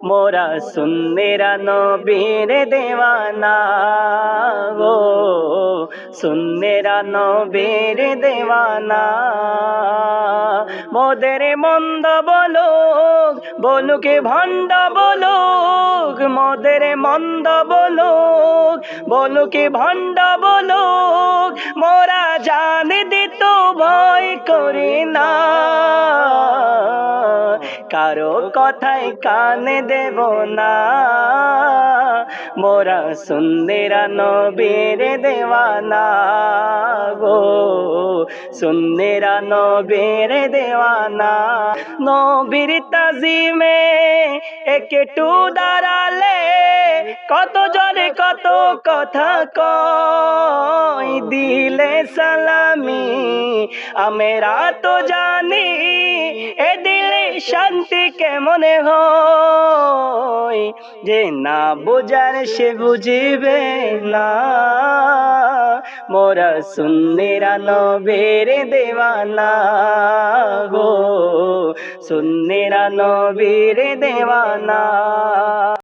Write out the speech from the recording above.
মোরা সুন্নিরা নবীর দেওয়ানা গো, সুন্নিরা নবীর দেওয়ানা। মোদের মন্দ বলুক বলুক ভণ্ড বলুক, মোদের মন্দ বলুক বলুক ভণ্ড বলুক, মোরা জান দিত ভয় করি না। কারো কথায় কান দেব না, মোরা সুন্নিরা নবীর দেওয়ানা গো, সুন্নিরা নবীর দেওয়ানা। নবীর তাজিমে একটু দাঁড়ালে কত জনে কত কথা কয়, দিলে সালামি আমরা তো জানি, এ দিলে শান্তি কেমন হয়। যে না বুঝার সে বুঝিবে না, মোরা সুন্নিরা নবীর দেওয়ানা গো, সুন্নিরা নবীর দেওয়ানা।